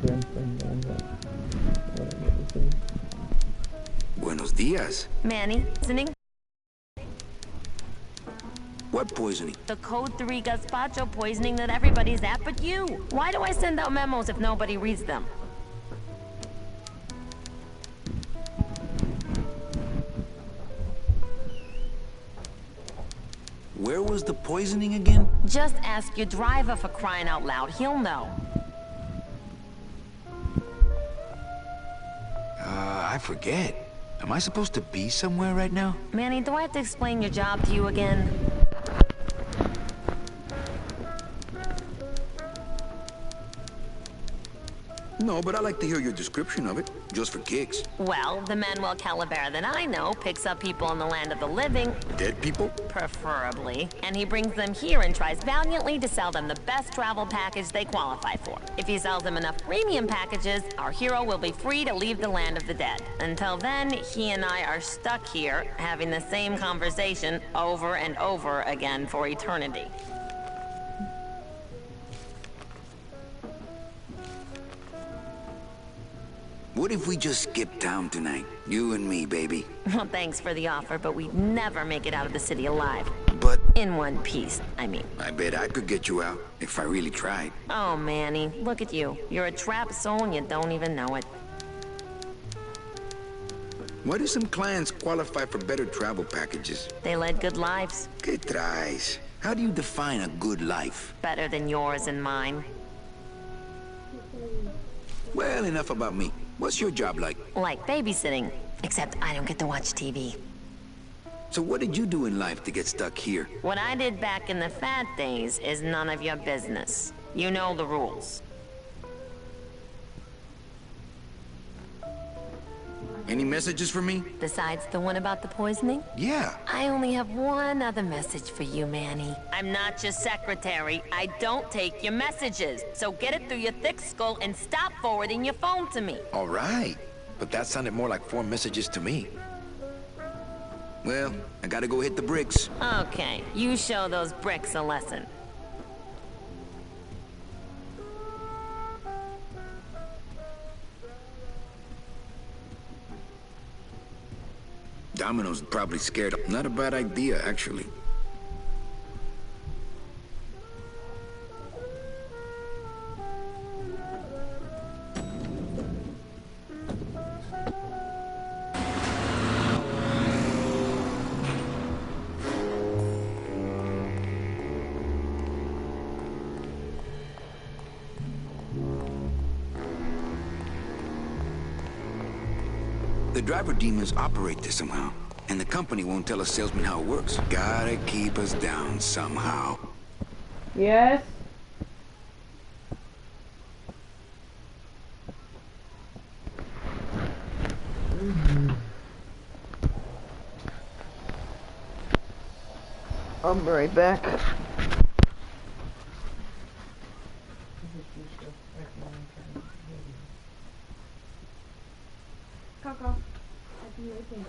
Grand Fandango. Whatever this is. Buenos dias. Manny, poisoning? What poisoning? The Code 3 gazpacho poisoning that everybody's at but you. Why do I send out memos if nobody reads them? Where was the poisoning again? Just ask your driver, for crying out loud. He'll know. I forget. Am I supposed to be somewhere right now? Manny, do I have to explain your job to you again? No, but I like to hear your description of it, just for kicks. Well, the Manuel Calavera that I know picks up people in the land of the living. Dead people? Preferably. And he brings them here and tries valiantly to sell them the best travel package they qualify for. If he sells them enough premium packages, our hero will be free to leave the land of the dead. Until then, he and I are stuck here, having the same conversation over and over again for eternity. What if we just skip town tonight? You and me, baby. Well, thanks for the offer, but we'd never make it out of the city alive. But In one piece, I mean. I bet I could get you out if I really tried. Oh, Manny, look at you. You're a trapped soul and you don't even know it. Why do some clients qualify for better travel packages? They led good lives. ¿Qué traes? How do you define a good life? Better than yours and mine. Well, enough about me. What's your job like? Like babysitting, except I don't get to watch TV. So what did you do in life to get stuck here? What I did back in the fat days is none of your business. You know the rules. Any messages for me? Besides the one about the poisoning? Yeah. I only have one other message for you, Manny. I'm not your secretary. I don't take your messages. So get it through your thick skull and stop forwarding your phone to me. All right. But that sounded more like 4 messages to me. Well, I gotta go hit the bricks. Okay, you show those bricks a lesson. Domino's probably scared. Not a bad idea, actually. The driver demons operate this somehow, and the company won't tell a salesman how it works. Gotta keep us down somehow. Yes. I'll be right back. Coco, I do your thing.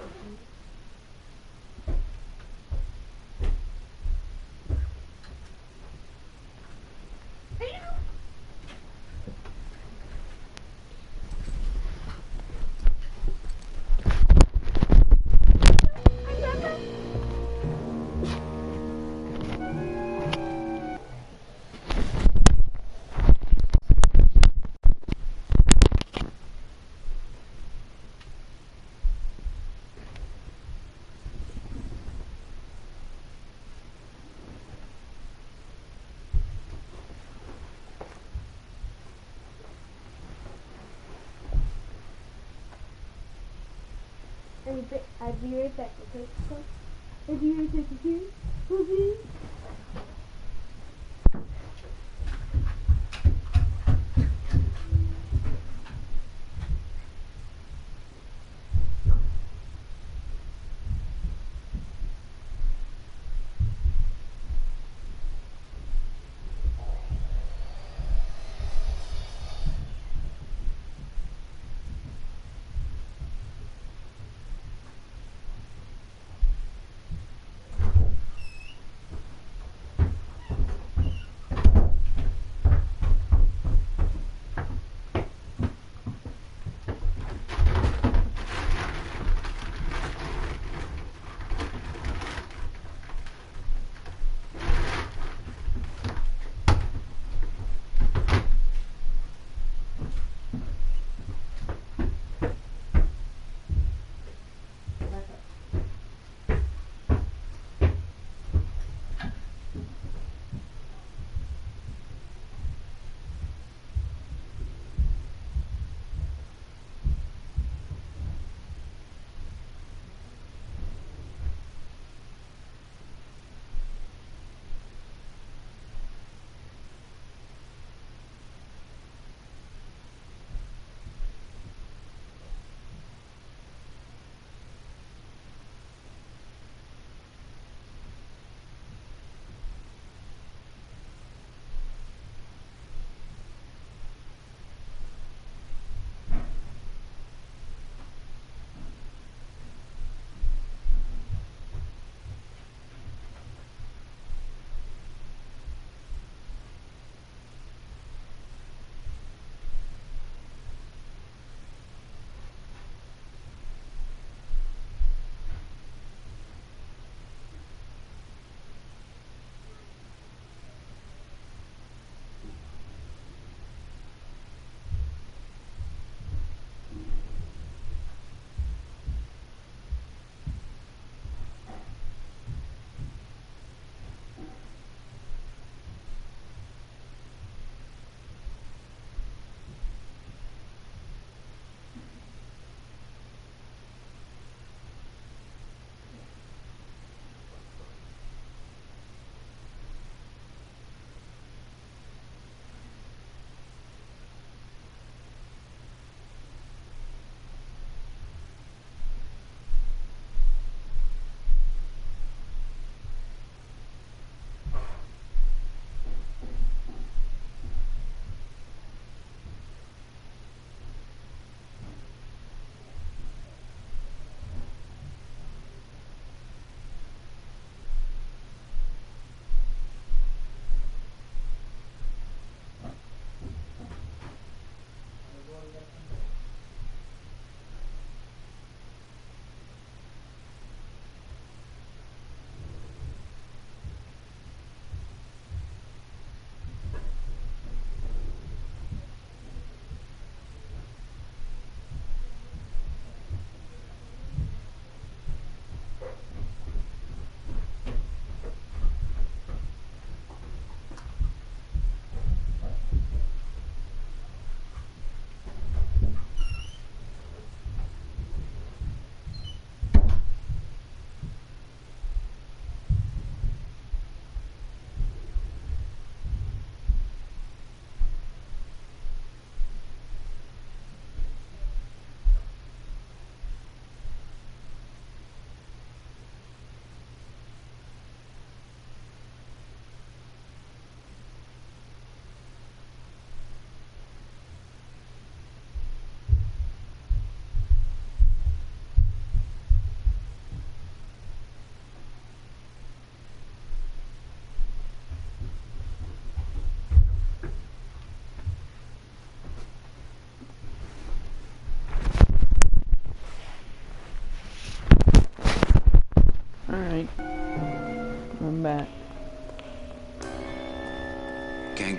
I'll be right back, okay? I'll be right back, okay? Okay?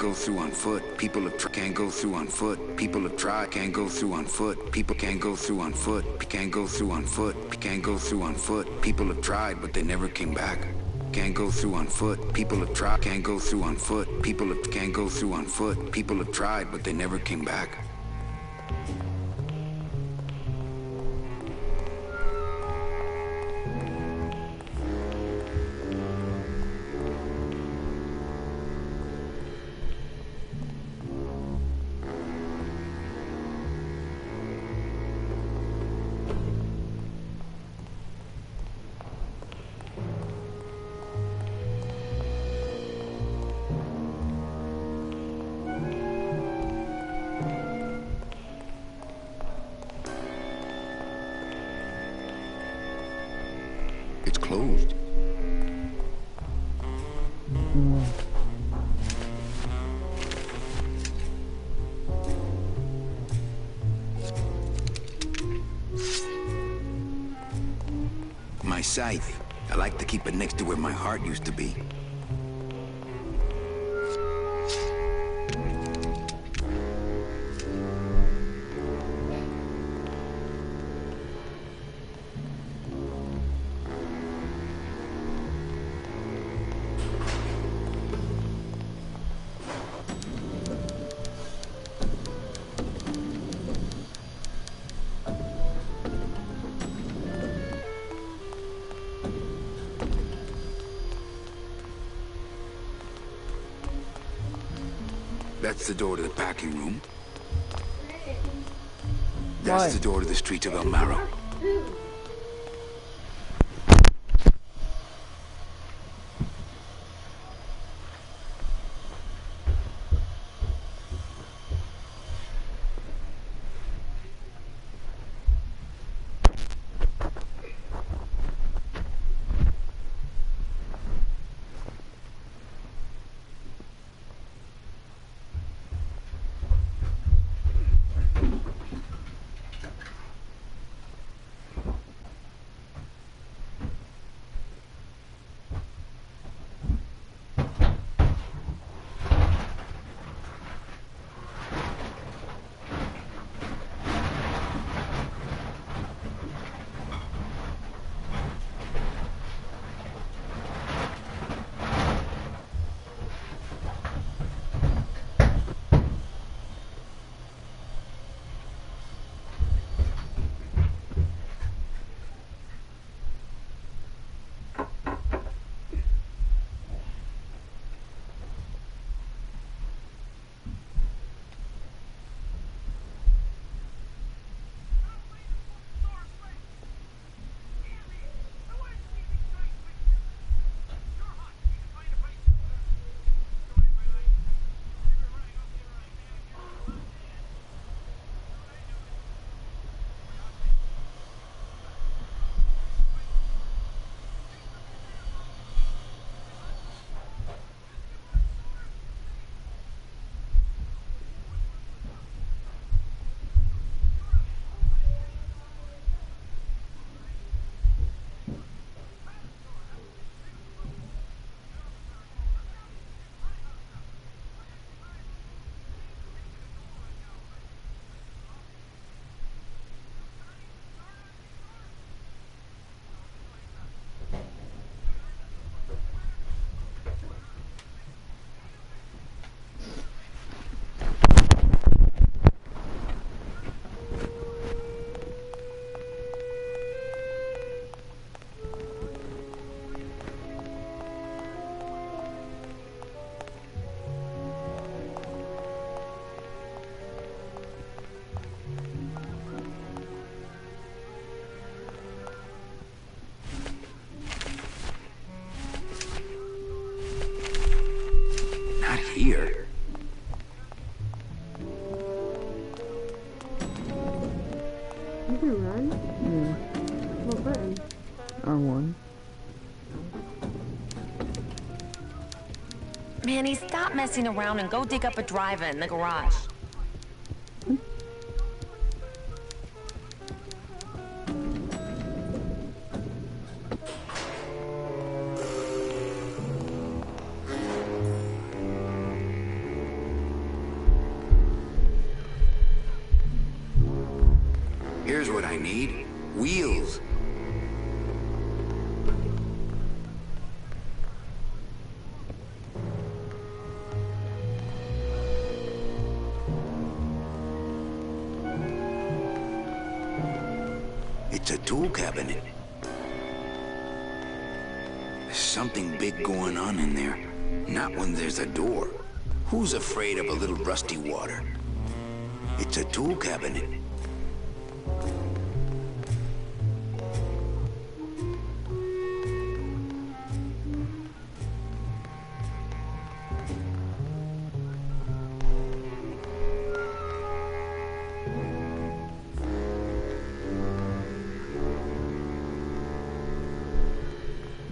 go through on foot. People have can't go through on foot. People have tried, can't go through on foot. People can't go through on foot. Can't go through on foot. Can't go through on foot. People have tried, but they never came back. Can't go through on foot. People have tried, can't go through on foot. People have can't go through on foot. People have tried, but they never came back. It's closed. My scythe. I like to keep it next to where my heart used to be. That's the door to the packing room. That's the door to the streets of El Marrow. Here. You can run? Yeah. What button? R1. Manny, stop messing around and go dig up a driver in the garage. Here's what I need. Wheels. It's a tool cabinet. There's something big going on in there. Not when there's a door. Who's afraid of a little rusty water? It's a tool cabinet.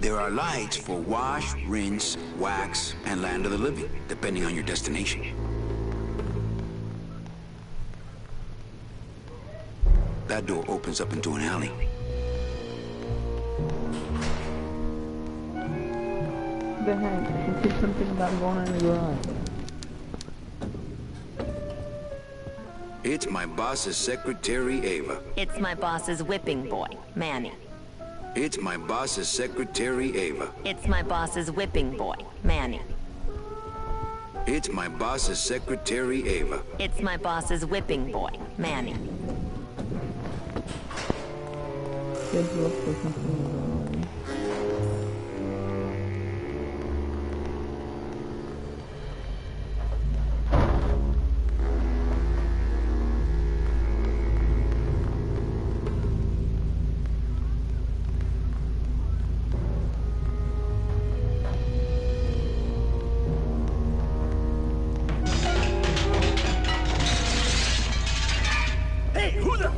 There are lights for wash, rinse, wax, and land of the living, depending on your destination. That door opens up into an alley. The heck? You said something about going in the garage. It's my boss's secretary, Ava. It's my boss's whipping boy, Manny. It's my boss's secretary, Ava. It's my boss's whipping boy, Manny. It's my boss's secretary, Ava. It's my boss's whipping boy, Manny. Kids look for something.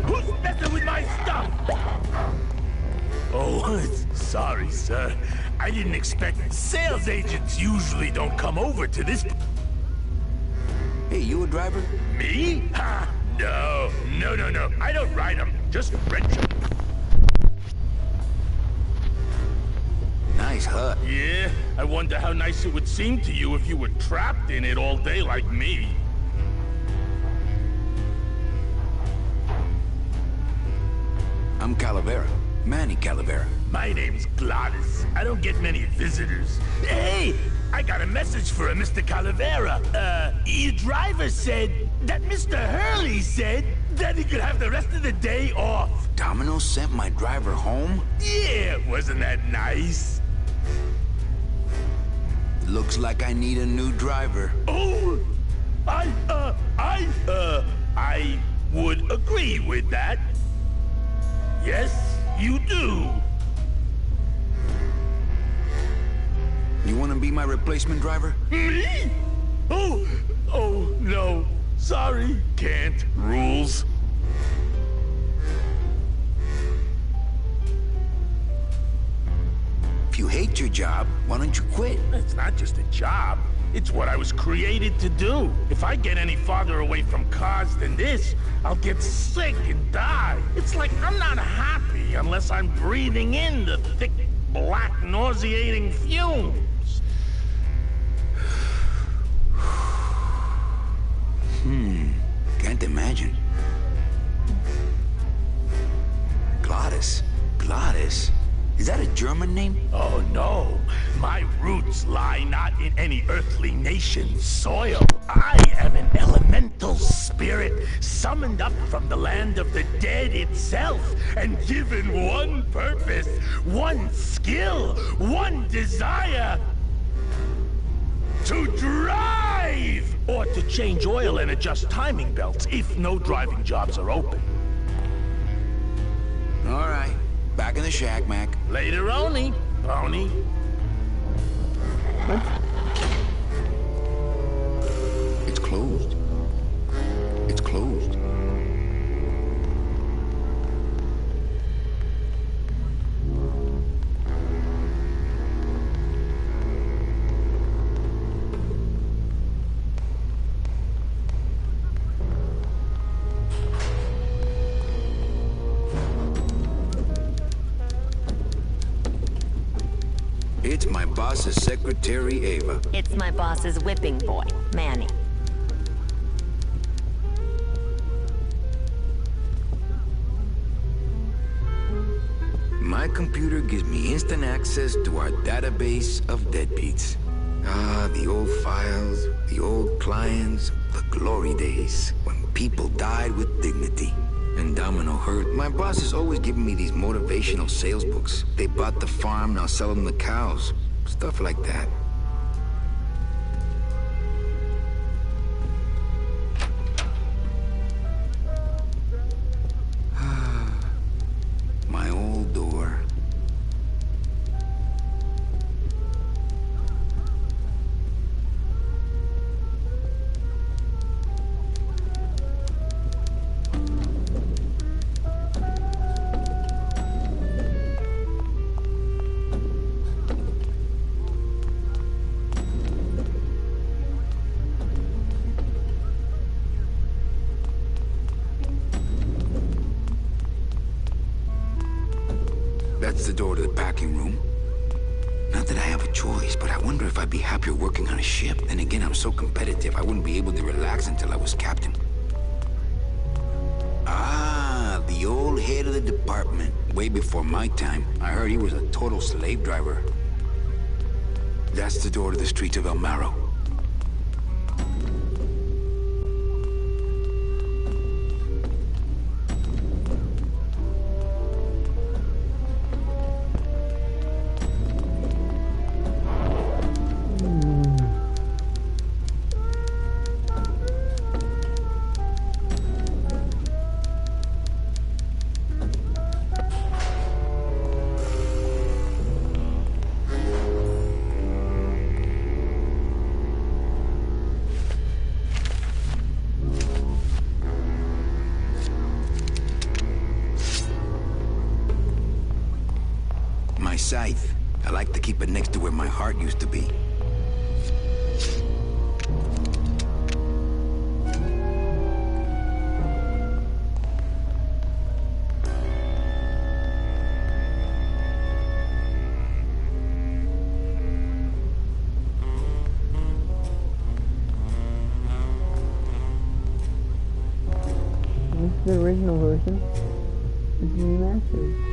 Who's messing with my stuff? Oh, sorry, sir. I didn't expect... Sales agents usually don't come over to this... Hey, you a driver? Me? Ha! No. I don't ride them. Just rent them. Nice hut. Yeah? I wonder how nice it would seem to you if you were trapped in it all day like me. I'm Calavera. Manny Calavera. My name's Gladys. I don't get many visitors. Hey! I got a message for a Mr. Calavera. Your driver said that Mr. Hurley said that he could have the rest of the day off. Domino sent my driver home? Yeah, wasn't that nice? Looks like I need a new driver. Oh! I would agree with that. Yes, you do. You want to be my replacement driver? Me? Oh, no. Sorry, can't. Rules. If you hate your job, why don't you quit? It's not just a job. It's what I was created to do. If I get any farther away from cars than this, I'll get sick and die. It's like I'm not happy unless I'm breathing in the thick, black, nauseating fumes. Can't imagine. Gladys? Gladys? Is that a German name? Oh, no. My roots lie not in any earthly nation's soil. I am an elemental spirit summoned up from the land of the dead itself and given one purpose, one skill, one desire. To drive! Or to change oil and adjust timing belts if no driving jobs are open. All right. Back in the shack, Mac. Later, Oni. Oni. It's closed. It's closed. It's my boss's secretary, Ava. It's my boss's whipping boy, Manny. My computer gives me instant access to our database of deadbeats. Ah, the old files, the old clients, the glory days when people died with dignity. And Domino hurt. My boss is always giving me these motivational sales books. They bought the farm, now sell them the cows. Stuff like that. My old door. That's the door to the packing room. Not that I have a choice, but I wonder if I'd be happier working on a ship. Then again, I'm so competitive, I wouldn't be able to relax until I was captain. Ah, the old head of the department. Way before my time. I heard he was a total slave driver. That's the door to the streets of El Marrow. My scythe. I like to keep it next to where my heart used to be. This is the original version. This is remastered.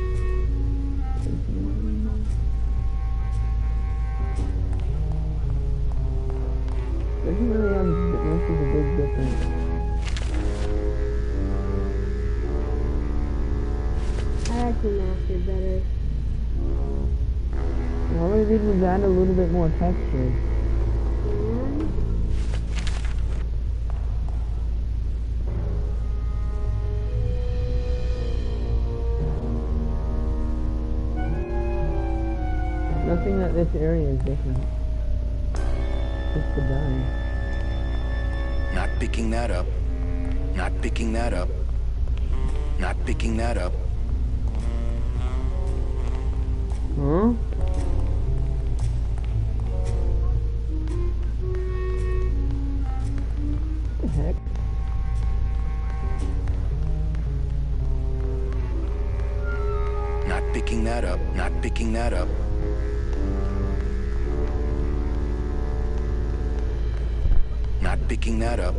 Doesn't really have much of a big difference. I like the master better. All I did was add a little bit more texture. And Nothing that this area is different. Just the dying. Not picking that up. Not picking that up. Not picking that up. Huh? What the heck? Not picking that up. Not picking that up. Not picking that up.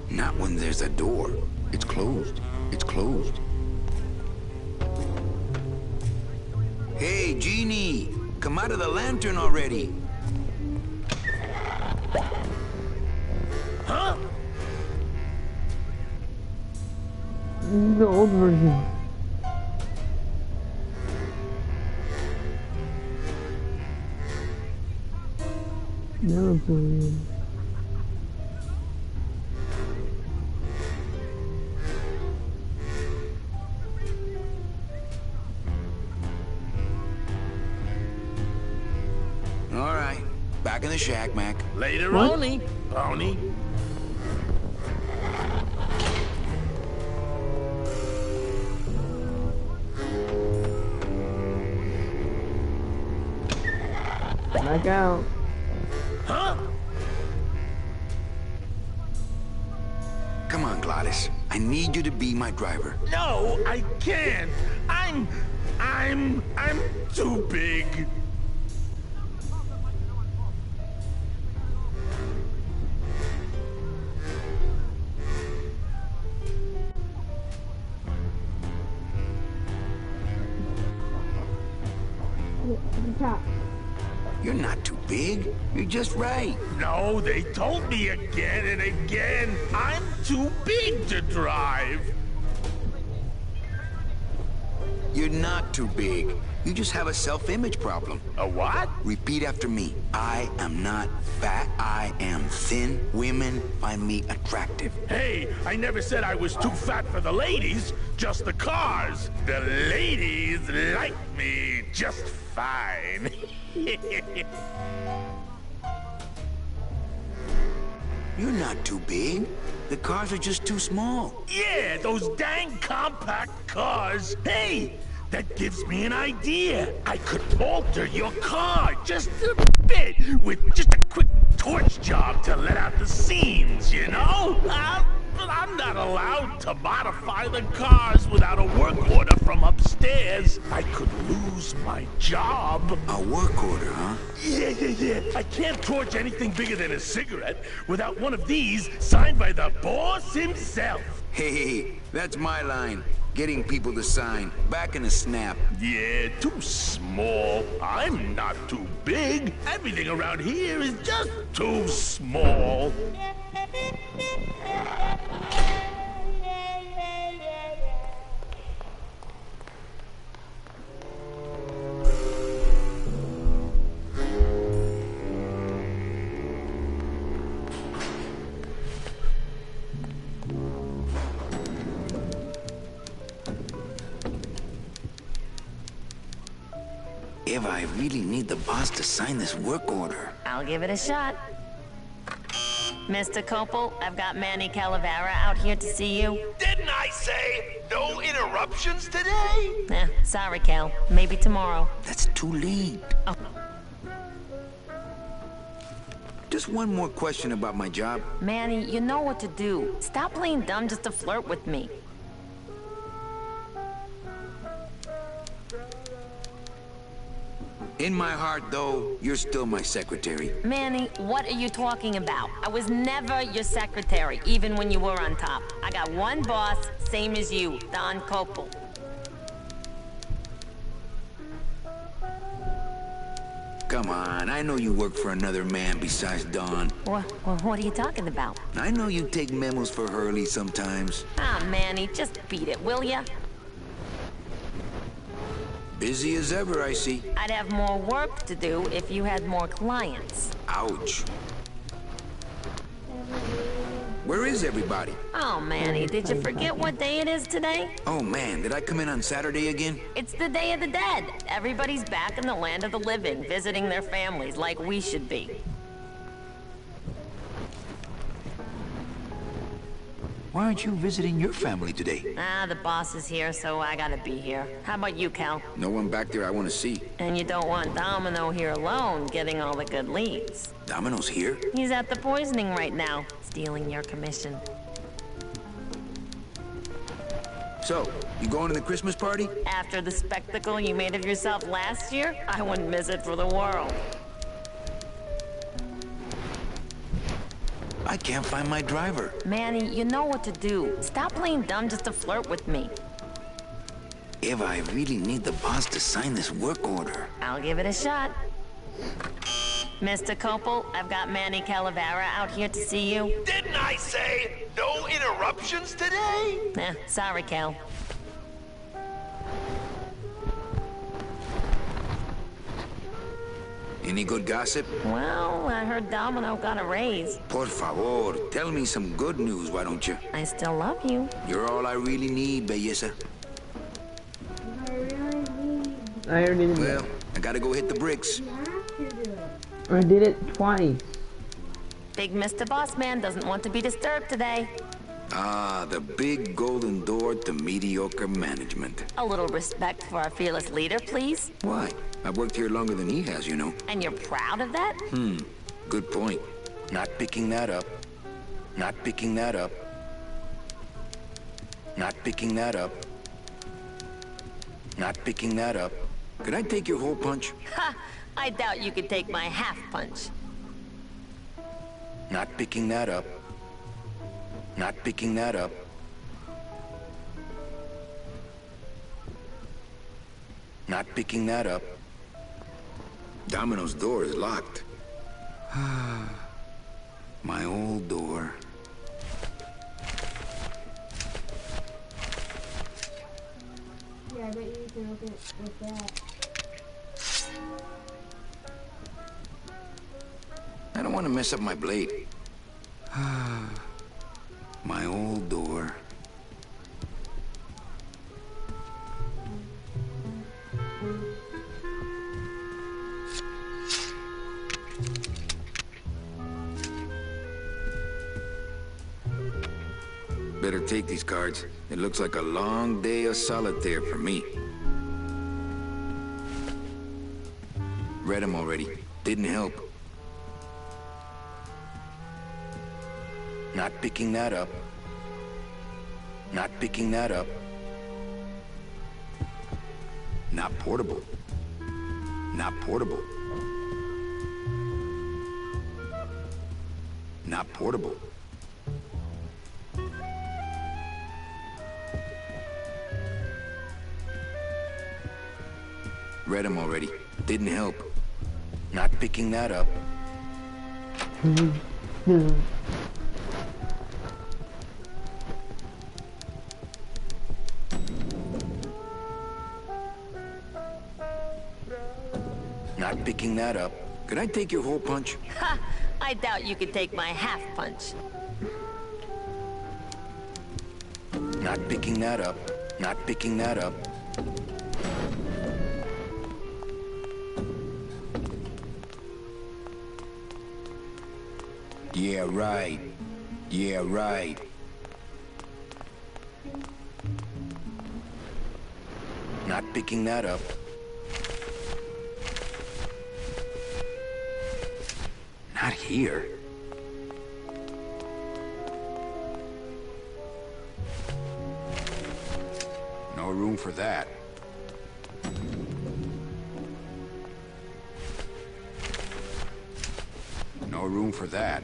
Not when there's a door. It's closed. It's closed. Hey, Genie! Come out of the lantern already! Huh? This is the old version. Now it's weird. All right, back in the shack, Mac. Later, What? Oni. Pony. Back out. Huh? Come on, Gladys. I need you to be my driver. No, I can't. I'm too big. The top. You're not too big. You're just right. No, they told me again and again, I'm too big to drive. You're not too big. You just have a self-image problem. A what? Repeat after me. I am not fat. I am thin. Women find me attractive. Hey, I never said I was too fat for the ladies, just the cars. The ladies like me just fine. You're not too big. The cars are just too small. Yeah, those dang compact cars. Hey, that gives me an idea. I could alter your car just a bit with just a quick torch job to let out the seams, you know? I'm not allowed to modify the cars without a work order from upstairs. I could lose my job. A work order, huh? Yeah. I can't torch anything bigger than a cigarette without one of these signed by the boss himself. Hey, that's my line. Getting people to sign. Back in a snap. Yeah, too small. I'm not too big. Everything around here is just too small. Eva, I really need the boss to sign this work order. I'll give it a shot. Mr. Copel, I've got Manny Calavera out here to see you. Didn't I say no interruptions today? Sorry, Cal. Maybe tomorrow. That's too late. Oh. Just one more question about my job. Manny, you know what to do. Stop playing dumb just to flirt with me. In my heart, though, you're still my secretary. Manny, what are you talking about? I was never your secretary, even when you were on top. I got one boss, same as you, Don Copel. Come on, I know you work for another man besides Don. What are you talking about? I know you take memos for Hurley sometimes. Ah, Manny, just beat it, will ya? Busy as ever, I see. I'd have more work to do if you had more clients. Ouch. Where is everybody? Oh, Manny, did you forget what day it is today? Oh man, did I come in on Saturday again? It's the Day of the Dead. Everybody's back in the land of the living, visiting their families like we should be. Why aren't you visiting your family today? The boss is here, so I gotta be here. How about you, Cal? No one back there I want to see. And you don't want Domino here alone, getting all the good leads. Domino's here? He's at the poisoning right now, stealing your commission. So, you going to the Christmas party? After the spectacle you made of yourself last year, I wouldn't miss it for the world. I can't find my driver. Manny, you know what to do. Stop playing dumb just to flirt with me. Eva, I really need the boss to sign this work order. I'll give it a shot. Mr. Copel, I've got Manny Calavera out here to see you. Didn't I say no interruptions today? Sorry, Cal. Any good gossip? Well, I heard Domino got a raise. Por favor, tell me some good news, why don't you? I still love you. You're all I really need, belleza. I already did Well, I gotta go hit the bricks. it. I did it twice. Big Mr. Bossman doesn't want to be disturbed today. Ah, the big golden door to mediocre management. A little respect for our fearless leader, please. Why? I've worked here longer than he has, you know. And you're proud of that? Good point. Not picking that up. Not picking that up. Not picking that up. Not picking that up. Could I take your whole punch? Ha! I doubt you could take my half punch. Not picking that up. Not picking that up. Not picking that up. Domino's door is locked. My old door. Yeah, I bet you can open it with that. I don't want to mess up my blade. My old door. Better take these cards. It looks like a long day of solitaire for me. Read them already. Didn't help. Not picking that up. Not picking that up. Not portable. Not portable. Not portable. Read them already. Didn't help. Not picking that up. Not picking that up. Could I take your whole punch? Ha! I doubt you could take my half punch. Not picking that up. Not picking that up. Yeah, right. Yeah, right. Not picking that up. Not here. No room for that. No room for that.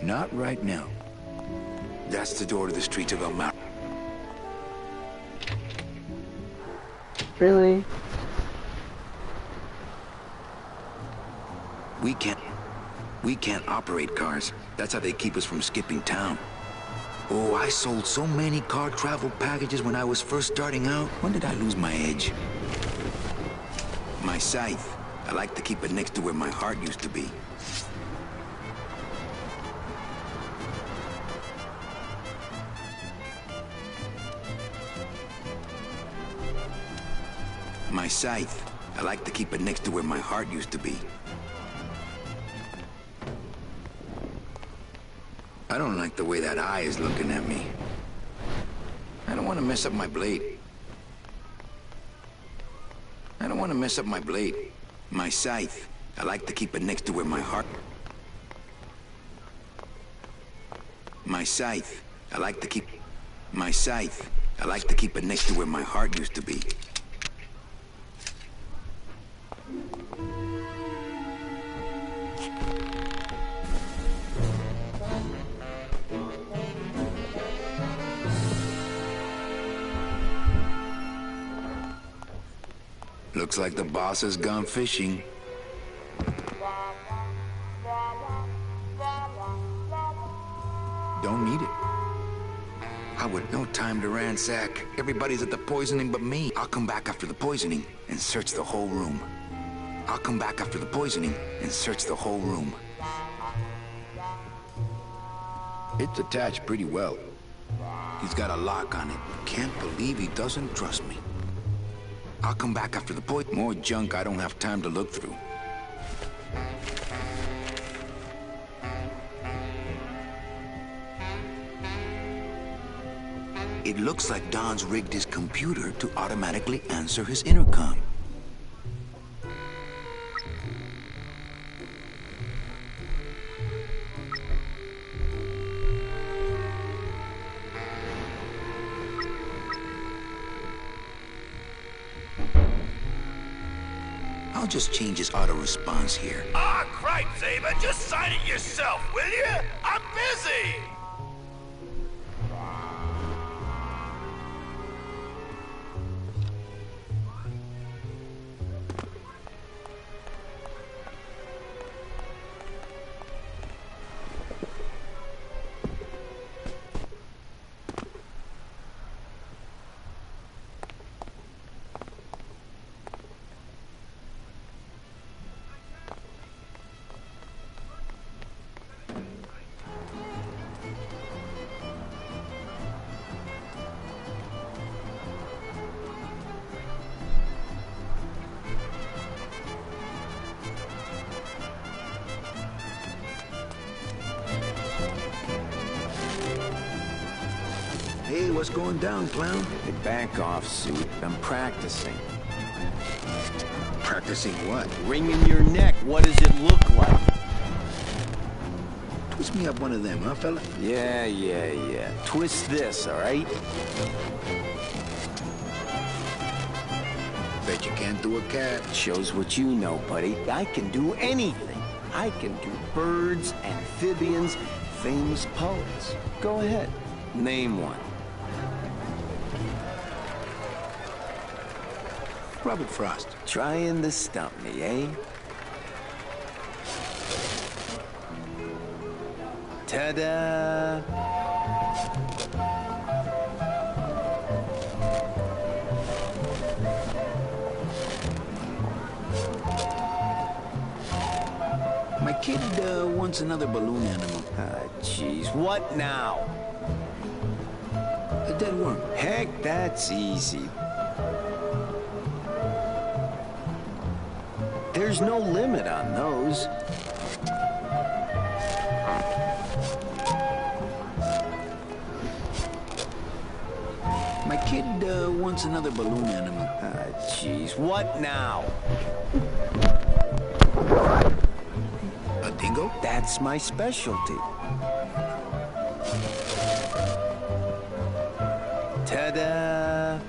Not right now. That's the door to the streets of El Mar. Really? We can't operate cars. That's how they keep us from skipping town. Oh, I sold so many car travel packages when I was first starting out. When did I lose my edge? My scythe. I like to keep it next to where my heart used to be. My scythe. I like to keep it next to where my heart used to be. I don't like the way that eye is looking at me. I don't want to mess up my blade. I don't want to mess up my blade. My scythe. I like to keep it next to where my heart... My scythe. I like to keep... My scythe. I like to keep it next to where my heart used to be. Looks like the boss has gone fishing. Don't need it. I would no time to ransack. Everybody's at the poisoning but me. I'll come back after the poisoning and search the whole room. I'll come back after the poisoning and search the whole room. It's attached pretty well. He's got a lock on it. Can't believe he doesn't trust me. I'll come back after the point. More junk I don't have time to look through. It looks like Don's rigged his computer to automatically answer his intercom. I'll just change his auto response here. Ah, cripes, Ava, just sign it yourself, will you? I'm busy! Hey, what's going down, clown? Hey, back off, suit. I'm practicing. Practicing what? Wringing your neck. What does it look like? Twist me up one of them, huh, fella? Yeah. Twist this, all right? Bet you can't do a cat. Shows what you know, buddy. I can do anything. I can do birds, amphibians, famous poets. Go ahead. Name one. Robert Frost. Trying to stump me, eh? Ta-da! My kid wants another balloon animal. Ah, jeez. What now? A dead worm. Heck, that's easy. There's no limit on those. My kid wants another balloon animal. Ah, jeez. What now? A dingo? That's my specialty. Ta-da!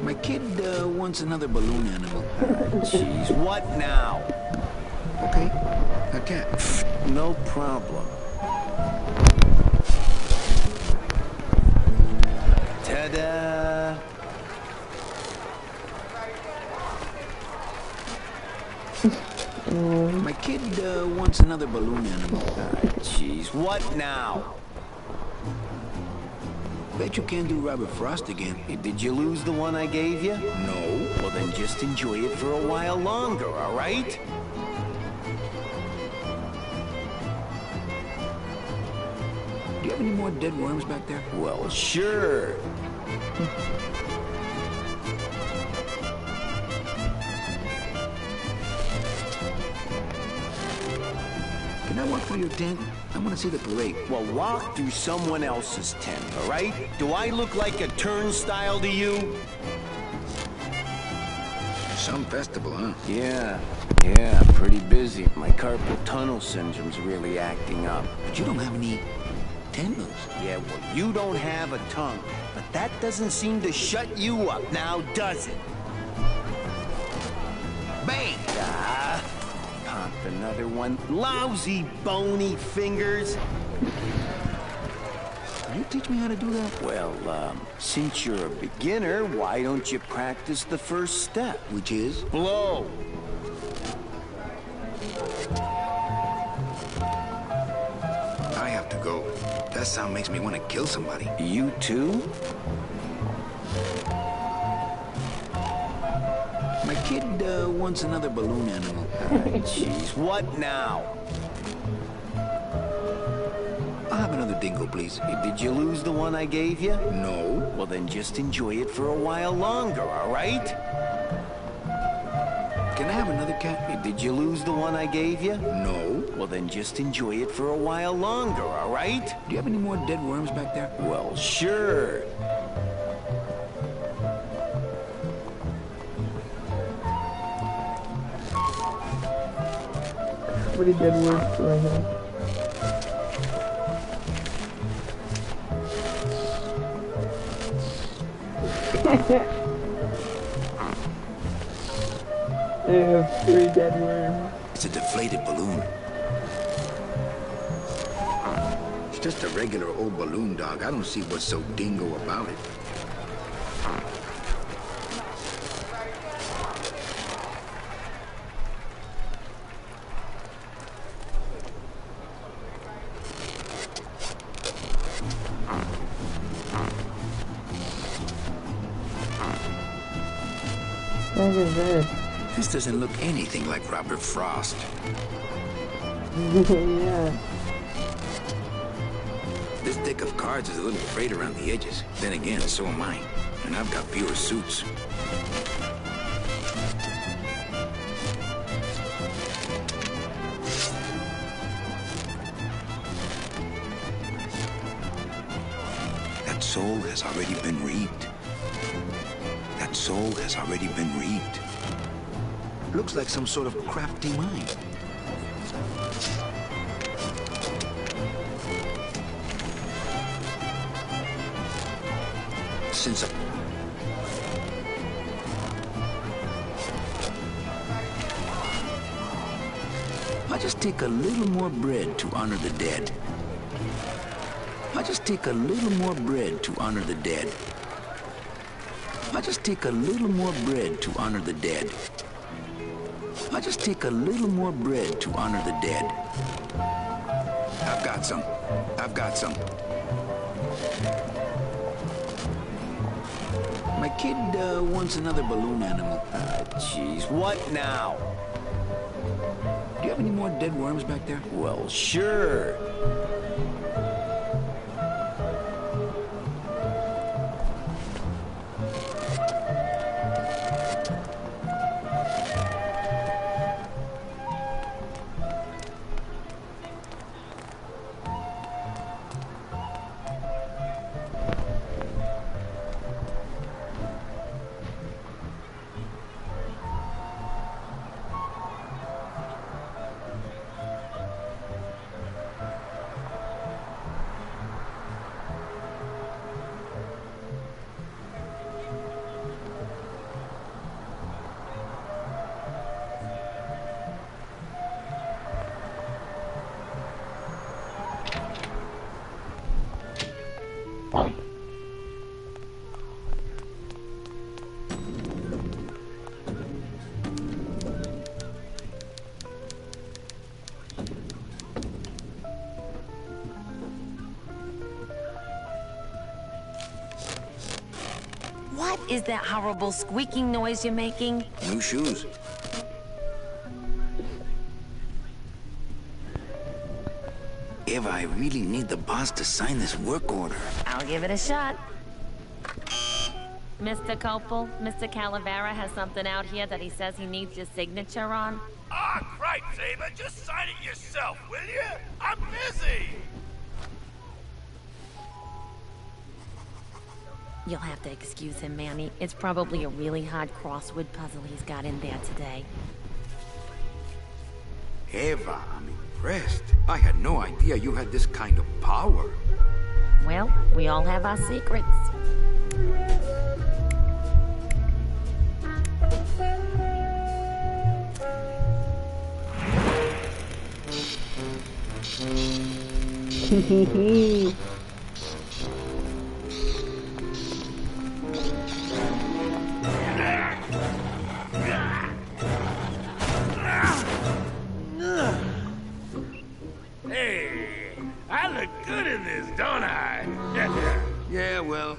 My kid wants another balloon animal. Jeez, what now? Okay, a cat. No problem. Ta-da! My kid wants another balloon animal. Jeez, what now? Bet you can't do Robert Frost again. Hey, did you lose the one I gave you? No. Well, then just enjoy it for a while longer, all right? Do you have any more dead worms back there? Well, sure. Can I walk through your tent? I want to see the parade. Well, walk through someone else's tent, all right? Do I look like a turnstile to you? Some festival, huh? Yeah, pretty busy. My carpal tunnel syndrome's really acting up. But you don't have any tendons. Yeah, well, you don't have a tongue, but that doesn't seem to shut you up now, does it? Bang! Ah, pop another one. Lousy, bony fingers. Can you teach me how to do that? Well, since you're a beginner, why don't you practice the first step? Which is? Blow. I have to go. That sound makes me want to kill somebody. You too? My kid wants another balloon animal. Jeez, what now? I'll have another dingo, please. Hey, did you lose the one I gave you? No. Well, then just enjoy it for a while longer, all right? Can I have another cat? Hey, did you lose the one I gave you? No. Well, then just enjoy it for a while longer, all right? Do you have any more dead worms back there? Well, sure. How many dead worms do I have? I have 3 dead worms. It's a deflated balloon. It's just a regular old balloon, dog. I don't see what's so dingo about it. What is this? This doesn't look anything like Robert Frost. Yeah. This deck of cards is a little frayed around the edges. Then again, so am I. And I've got fewer suits. That soul has already been reaped. That soul has already been reaped. Looks like some sort of crafty mind. Since I'll just take a little more bread to honor the dead. I'll just take a little more bread to honor the dead. I'll just take a little more bread to honor the dead. I'll just take a little more bread to honor the dead. I've got some. I've got some. My kid wants another balloon animal. Jeez, what now? Do you have any more dead worms back there? Well, sure. What is that horrible squeaking noise you're making? New shoes. Eva, I really need the boss to sign this work order. I'll give it a shot. Mr. Copel, Mr. Calavera has something out here that he says he needs your signature on. Ah, cripe, Saber, just sign it yourself, will you? I'm busy. You'll have to excuse him, Manny. It's probably a really hard crossword puzzle he's got in there today. Eva, I'm impressed. I had no idea you had this kind of power. Well, we all have our secrets. Hey, I look good in this, don't I? Yeah, well,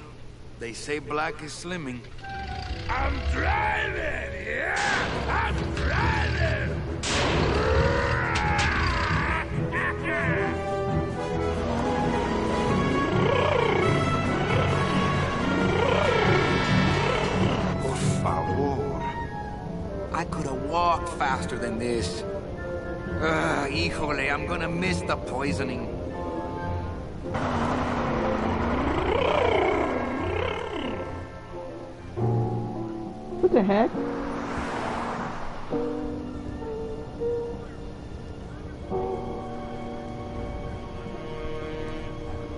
they say black is slimming. I'm driving, yeah! I'm driving! Por favor. I could have walked. than this. Híjole, I'm gonna miss the poisoning. What the heck?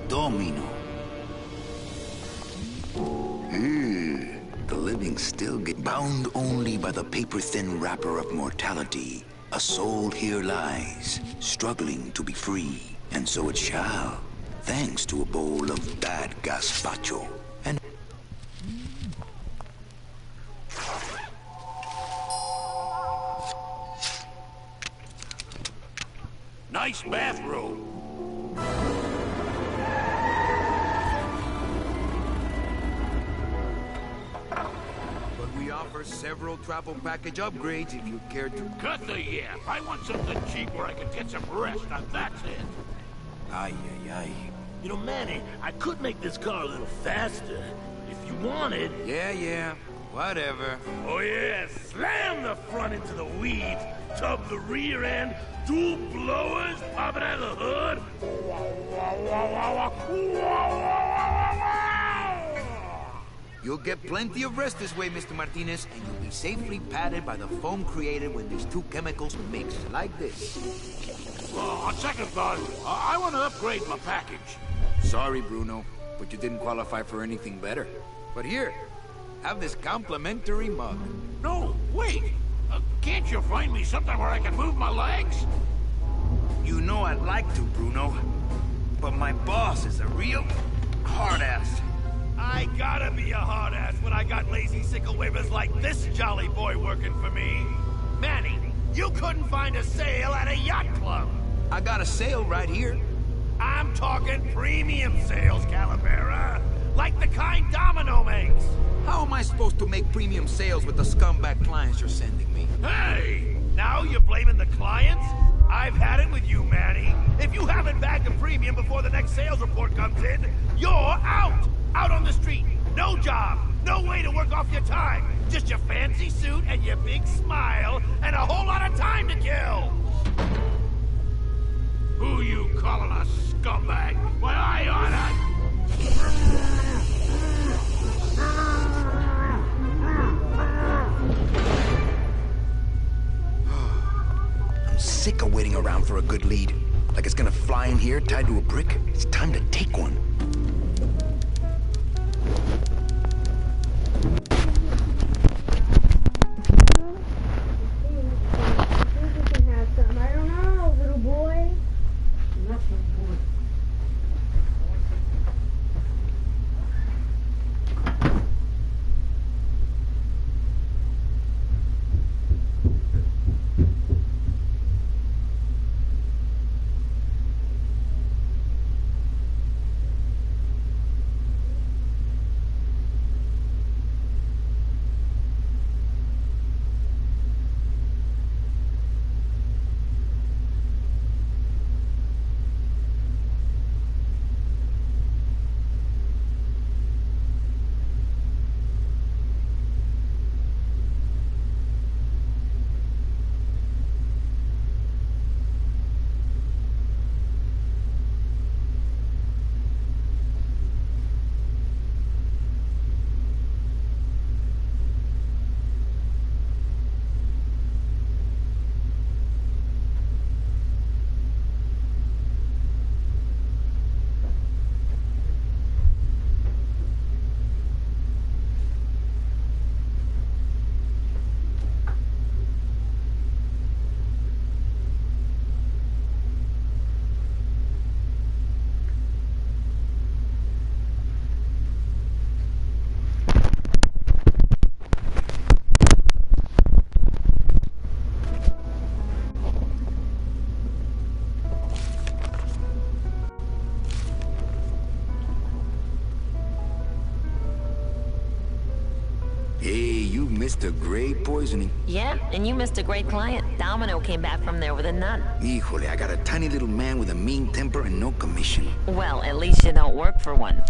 Domino. The living still get bound only by the paper-thin wrapper of mortality. A soul here lies, struggling to be free, and so it shall, thanks to a bowl of bad gazpacho. And nice bathrobe. offer several travel package upgrades if you care to. Cut the yap. I want something cheap where I can get some rest, and that's it. Ay, ay, ay. You know, Manny, I could make this car a little faster if you wanted. Yeah, whatever. Oh yeah, slam the front into the weeds, tub the rear end, dual blowers popping out of the hood. You'll get plenty of rest this way, Mr. Martinez, and you'll be safely padded by the foam created when these two chemicals mix like this. On second thought, I want to upgrade my package. Sorry, Bruno, but you didn't qualify for anything better. But here, have this complimentary mug. No, wait! Can't you find me something where I can move my legs? You know I'd like to, Bruno, but my boss is a real hard-ass. I gotta be a hard-ass when I got lazy sickle wavers like this jolly boy working for me. Manny, you couldn't find a sale at a yacht club. I got a sale right here. I'm talking premium sales, Calavera. Like the kind Domino makes. How am I supposed to make premium sales with the scumbag clients you're sending me? Hey! Now you're blaming the clients? I've had it with you, Manny. If you haven't bagged a premium before the next sales report comes in, you're out! Out on the street, no job, no way to work off your time. Just your fancy suit and your big smile, and a whole lot of time to kill. Who you calling a scumbag? Why, I oughta... I'm sick of waiting around for a good lead. Like it's gonna fly in here tied to a brick. It's time to take one. Missed a great poisoning. Yeah, and you missed a great client. Domino came back from there with a nut. Híjole, I got a tiny little man with a mean temper and no commission. Well, at least you don't work for one.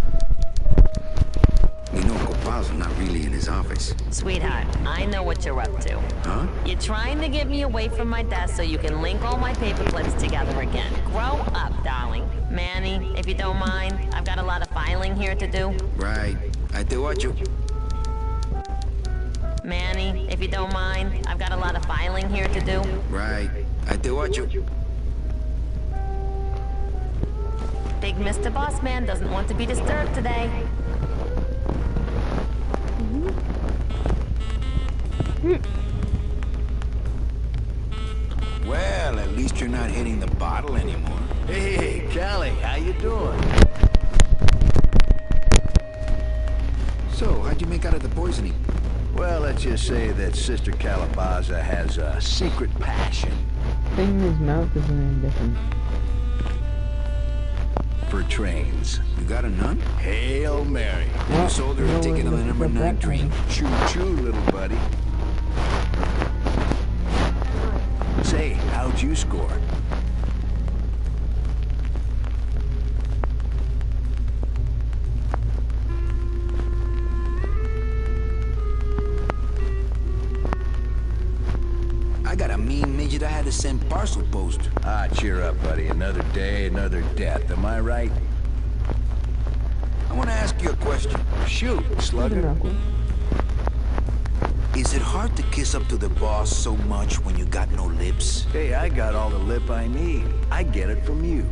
You know, Copal's not really in his office. Sweetheart, I know what you're up to. Huh? You're trying to get me away from my desk so you can link all my paper clips together again. Grow up, darling. Manny, if you don't mind, I've got a lot of filing here to do. Right. I te watch you. Manny, if you don't mind, I've got a lot of filing here to do. Right. I te watch you. Big Mr. Boss Man doesn't want to be disturbed today. Well, at least you're not hitting the bottle anymore. Hey, Callie, how you doing? So, how'd you make out of the poisoning? Well, let's just say that Sister Calabaza has a secret passion. Thing in his mouth isn't any different. For trains. You got a nun? Hail Mary. You sold her a ticket on the number 9 train. Choo-choo, little buddy. Say, how'd you score? I got a mean midget I had to send parcel post. Ah, cheer up, buddy. Another day, another death. Am I right? I want to ask you a question. Shoot, slugger. Knuckles. Is it hard to kiss up to the boss so much when you got no lips? Hey, I got all the lip I need. I get it from you.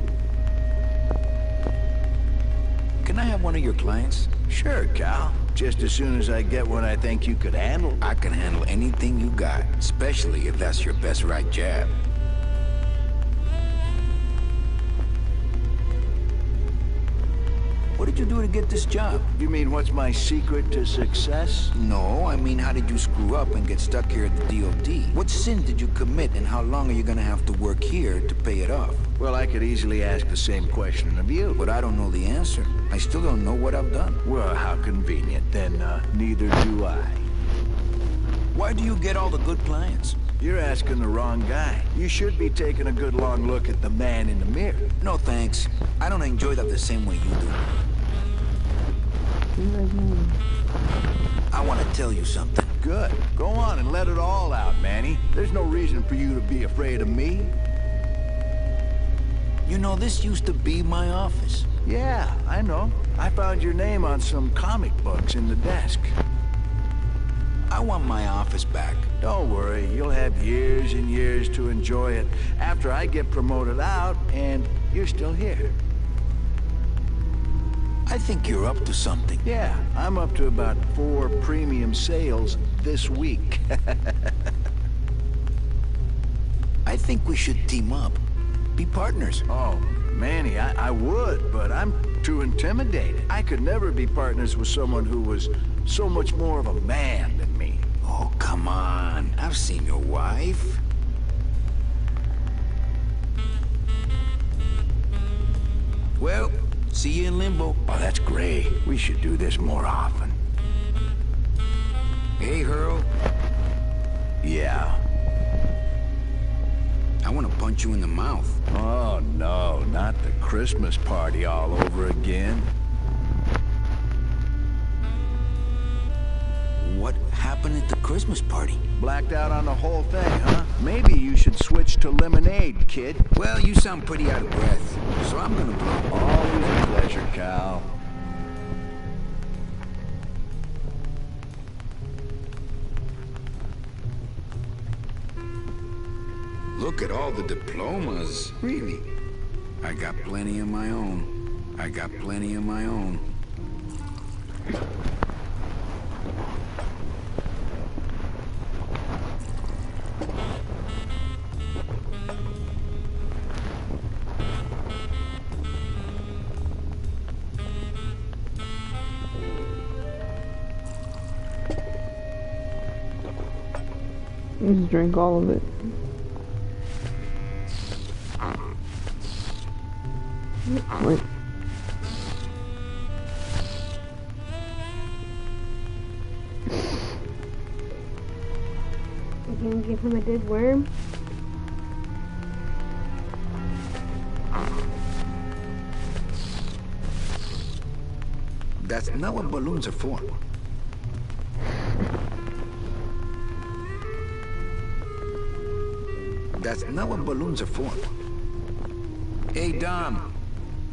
Can I have one of your clients? Sure, Cal. Just as soon as I get one I think you could handle. I can handle anything you got, especially if that's your best right jab. What did you do to get this job? You mean what's my secret to success? No, I mean, how did you screw up and get stuck here at the DOD? What sin did you commit, and how long are you gonna have to work here to pay it off? Well, I could easily ask the same question of you. But I don't know the answer. I still don't know what I've done. Well, how convenient. Then, neither do I. Why do you get all the good clients? You're asking the wrong guy. You should be taking a good long look at the man in the mirror. No, thanks. I don't enjoy that the same way you do. I want to tell you something. Good. Go on and let it all out, Manny. There's no reason for you to be afraid of me. You know, this used to be my office. Yeah, I know. I found your name on some comic books in the desk. I want my office back. Don't worry, you'll have years and years to enjoy it after I get promoted out and you're still here. I think you're up to something. Yeah, I'm up to about 4 premium sales this week. I think we should team up. Be partners. Oh, Manny, I would, but I'm too intimidated. I could never be partners with someone who was so much more of a man than me. Oh, come on. I've seen your wife. Well, see you in limbo. Oh, that's great. We should do this more often. Hey, Hurl. Yeah. I want to punch you in the mouth. Oh, no, not the Christmas party all over again. What happened at the Christmas party? Blacked out on the whole thing, huh? Maybe you should switch to lemonade, kid. Well, you sound pretty out of breath, so I'm gonna blow. Always a pleasure, Cal. Look at all the diplomas. Really? I got plenty of my own. I got plenty of my own. Just drink all of it. Wait. You can give him a dead worm. That's not what balloons are for. That's not what balloons are for. Hey, Dom.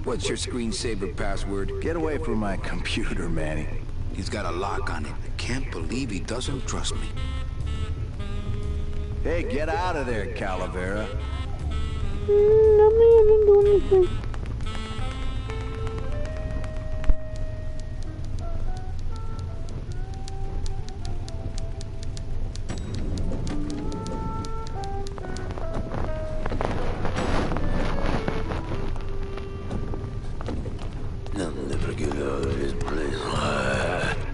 What's your screensaver password? Get away from my computer, Manny. He's got a lock on it. I can't believe he doesn't trust me. Hey, get out of there, Calavera. I'm not even doing anything. I'll never get out of this place.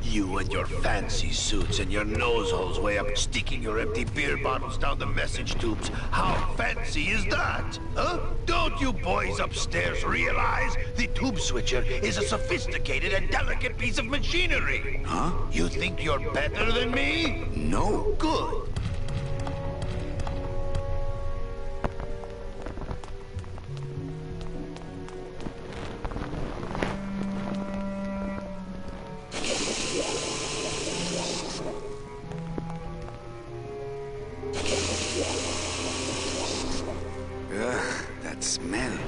You and your fancy suits and your nose holes way up sticking your empty beer bottles down the message tubes. How fancy is that? Huh? Don't you boys upstairs realize the tube switcher is a sophisticated and delicate piece of machinery? Huh? You think you're better than me? No. Good. Ugh, that smell.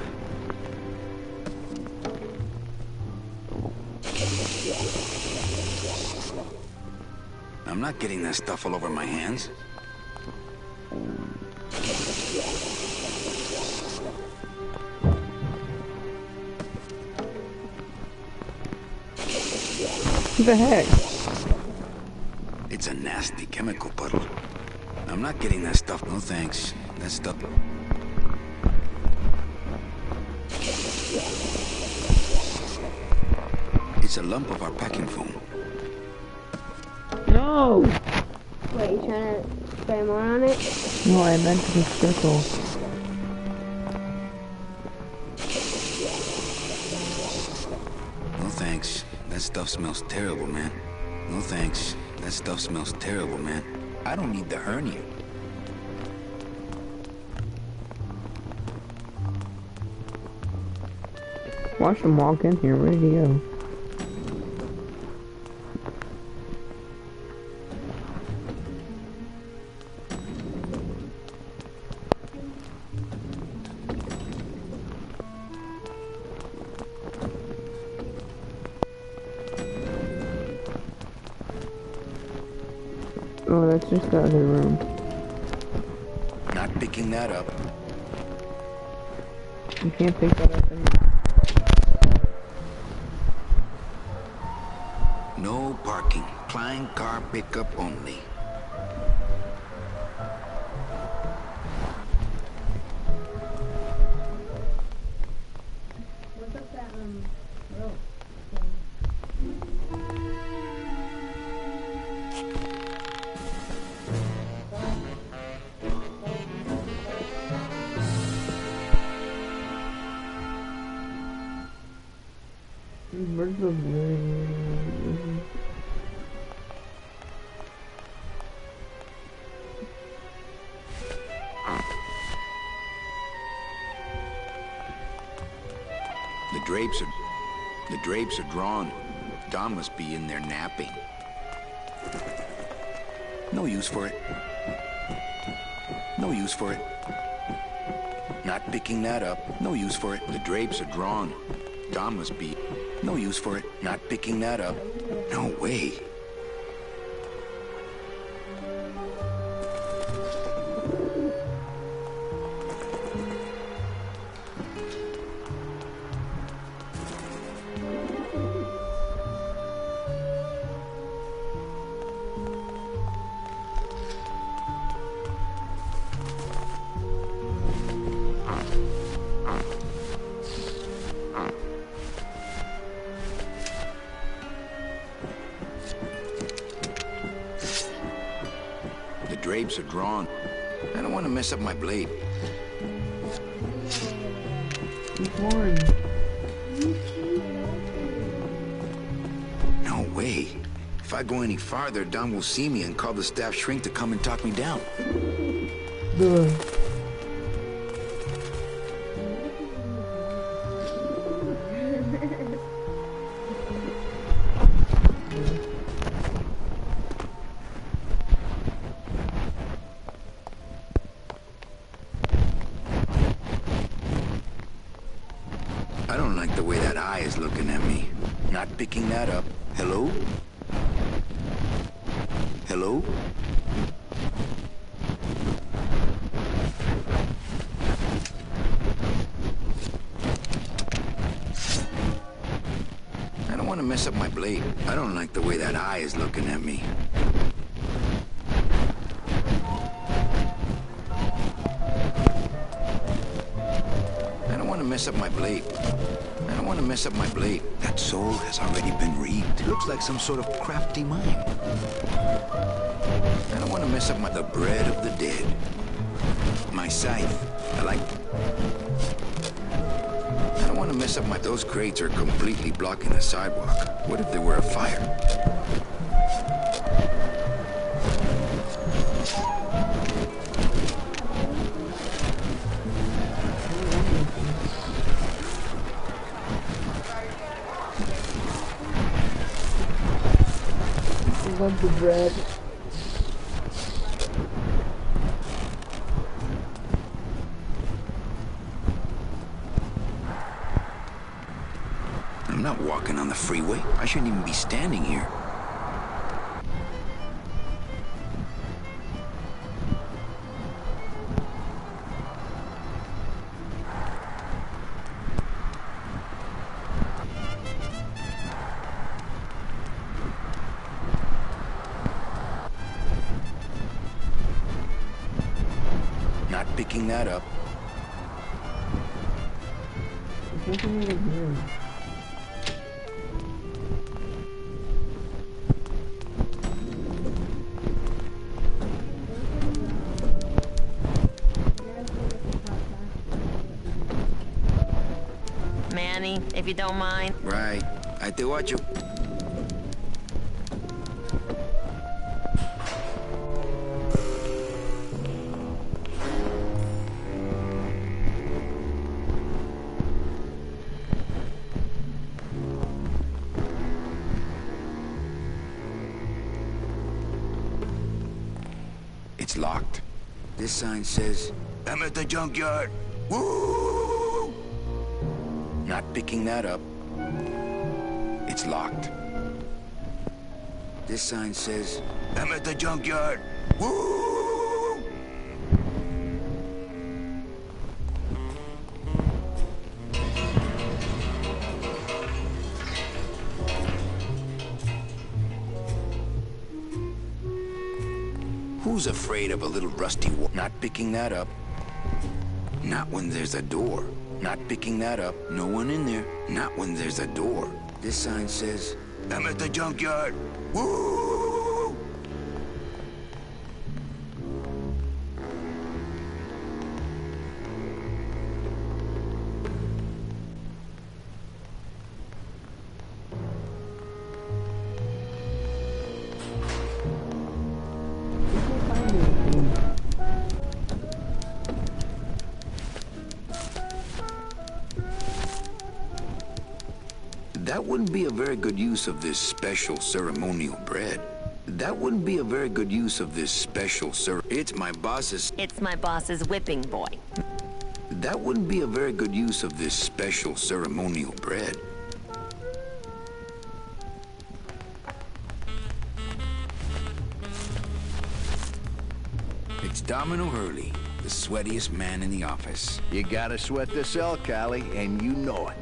I'm not getting that stuff all over my hands. What the heck? It's a nasty chemical puddle. I'm not getting that stuff, no thanks. That stuff... It's a lump of our packing foam. No! Wait, you trying to spray more on it? No, I meant the circle. No thanks. That stuff smells terrible, man. No thanks. That stuff smells terrible, man. I don't need the hernia. Watch him walk in here. Where'd he go? Oh, that's just the other room. Not picking that up. You can't pick that up anymore. No parking. Klein car pickup only. What's up that rope? Where's the The drapes are drawn. Don must be in there napping. No use for it. No use for it. Not picking that up. No use for it. The drapes are drawn. Don must be. No use for it. Not picking that up. No way. The drapes are drawn. I don't want to mess up my blade. horn? No way. If I go any farther, Don will see me and call the staff shrink to come and talk me down. Good. I don't like the way that eye is looking at me. Not picking that up. Hello? Hello? I don't want to mess up my blade. I don't like the way that eye is looking at me. I don't want to mess up my blade. I don't want to mess up my blade. That soul has already been reaped. Looks like some sort of crafty mind. I don't want to mess up the bread of the dead. My scythe. I like... I don't want to mess up those crates are completely blocking the sidewalk. What if there were a fire? I love the bread. I'm not walking on the freeway. I shouldn't even be standing here. Not picking that up. There's nothing even here. Manny, if you don't mind. Right. I te watcho. It's locked. This sign says, I'm at the junkyard. Woo! Not picking that up. It's locked. This sign says, I'm at the junkyard. Woo! Who's afraid of a little rusty wall? Not picking that up. Not when there's a door. Not picking that up. No one in there. Not when there's a door. This sign says, I'm at the junkyard. Woo! That wouldn't be a very good use of this special ceremonial bread. That wouldn't be a very good use of this special It's my boss's... It's my boss's whipping boy. That wouldn't be a very good use of this special ceremonial bread. It's Domino Hurley, the sweatiest man in the office. You gotta sweat to sell, Callie, and you know it.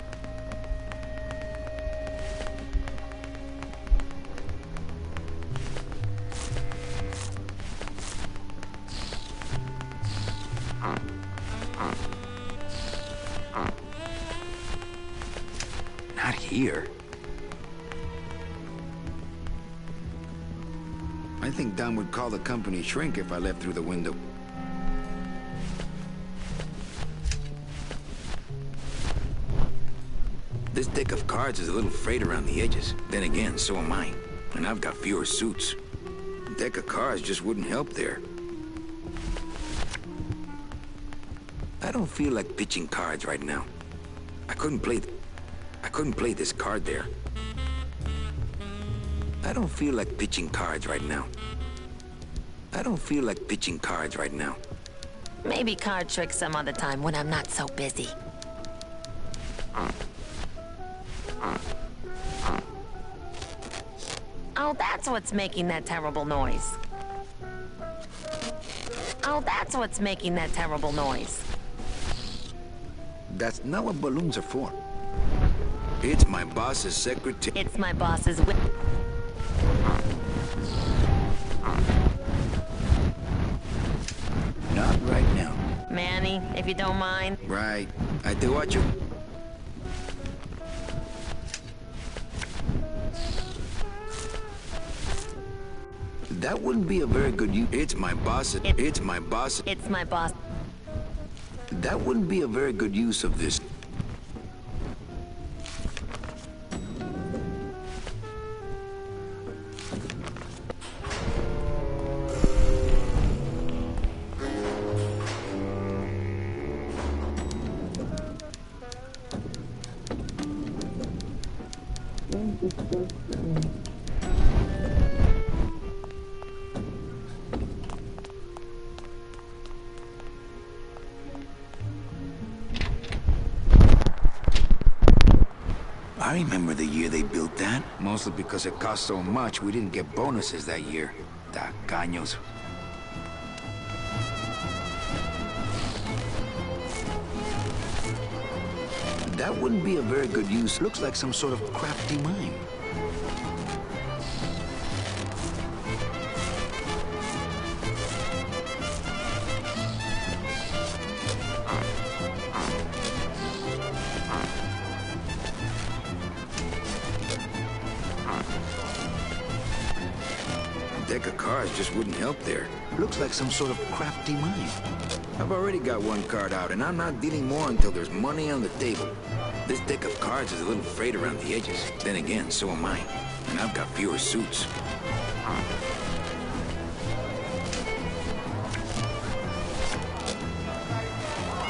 Not here. I think Don would call the company shrink if I left through the window. This deck of cards is a little frayed around the edges. Then again, so am I. And I've got fewer suits. A deck of cards just wouldn't help there. I don't feel like pitching cards right now. I couldn't play this card there. I don't feel like pitching cards right now. I don't feel like pitching cards right now. Maybe card tricks some other time when I'm not so busy. Oh, that's what's making that terrible noise. Oh, that's what's making that terrible noise. That's not what balloons are for. It's my boss's secretary. It's my boss's Not right now. Manny, if you don't mind. Right. I do what you... That wouldn't be a very good use. It's my boss. It's my boss. It's my boss. That wouldn't be a very good use of this. I remember the year they built that. Mostly because it cost so much, we didn't get bonuses that year. Tacaños. That wouldn't be a very good use. Looks like some sort of crafty mine. Deck of cards just wouldn't help there. Looks like some sort of crafty mine. I've already got one card out, and I'm not dealing more until there's money on the table. This deck of cards is a little frayed around the edges. Then again, so am I. And I've got fewer suits.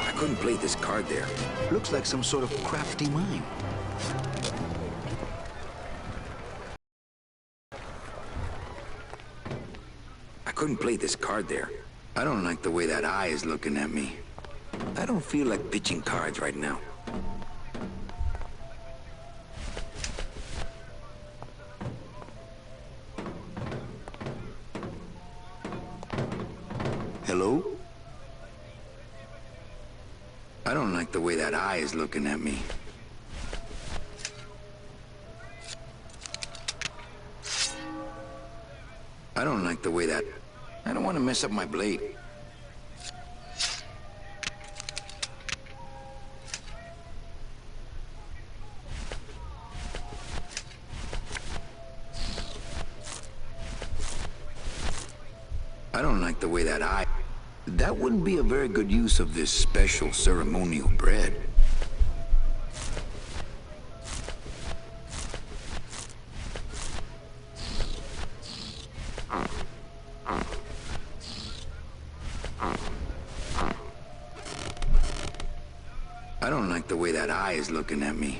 I couldn't play this card there. Looks like some sort of crafty mine. I couldn't play this card there. I don't like the way that eye is looking at me. I don't feel like pitching cards right now. Hello? I don't like the way that eye is looking at me. I don't like the way that... I don't want to mess up my blade. I don't like the way that eye... That wouldn't be a very good use of this special ceremonial bread. I don't like the way that eye is looking at me.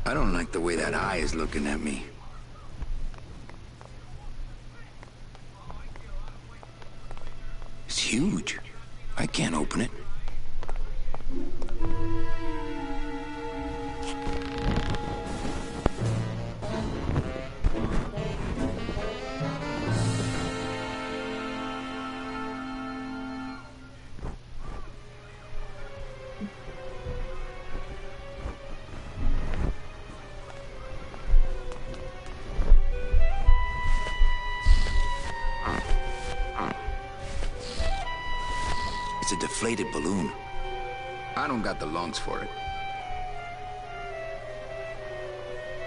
I don't like the way that eye is looking at me. It's huge. I can't open it. It's a deflated balloon. I don't got the lungs for it.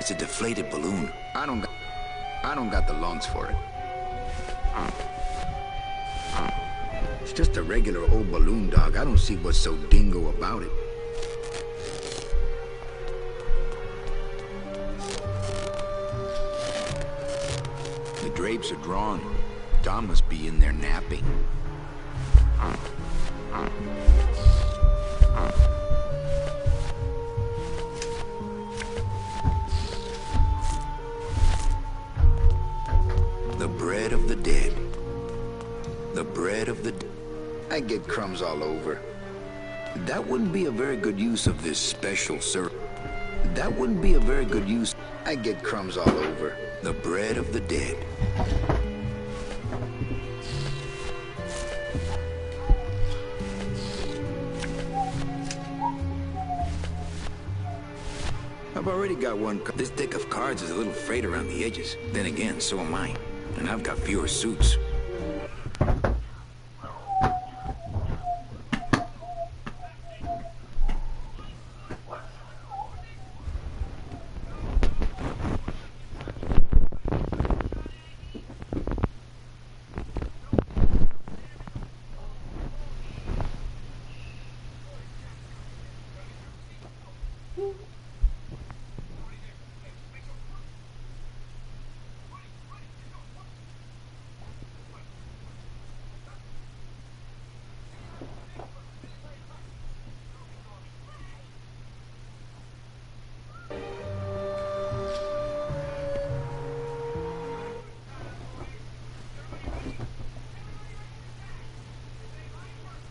It's a deflated balloon. I don't got the lungs for it. It's just a regular old balloon, dog. I don't see what's so dingo about it. The drapes are drawn. Tom must be in there napping. I get crumbs all over. That wouldn't be a very good use of this special syrup. That wouldn't be a very good use. I get crumbs all over. The bread of the dead. I've already got one. This deck of cards is a little frayed around the edges. Then again, so am I. And I've got fewer suits.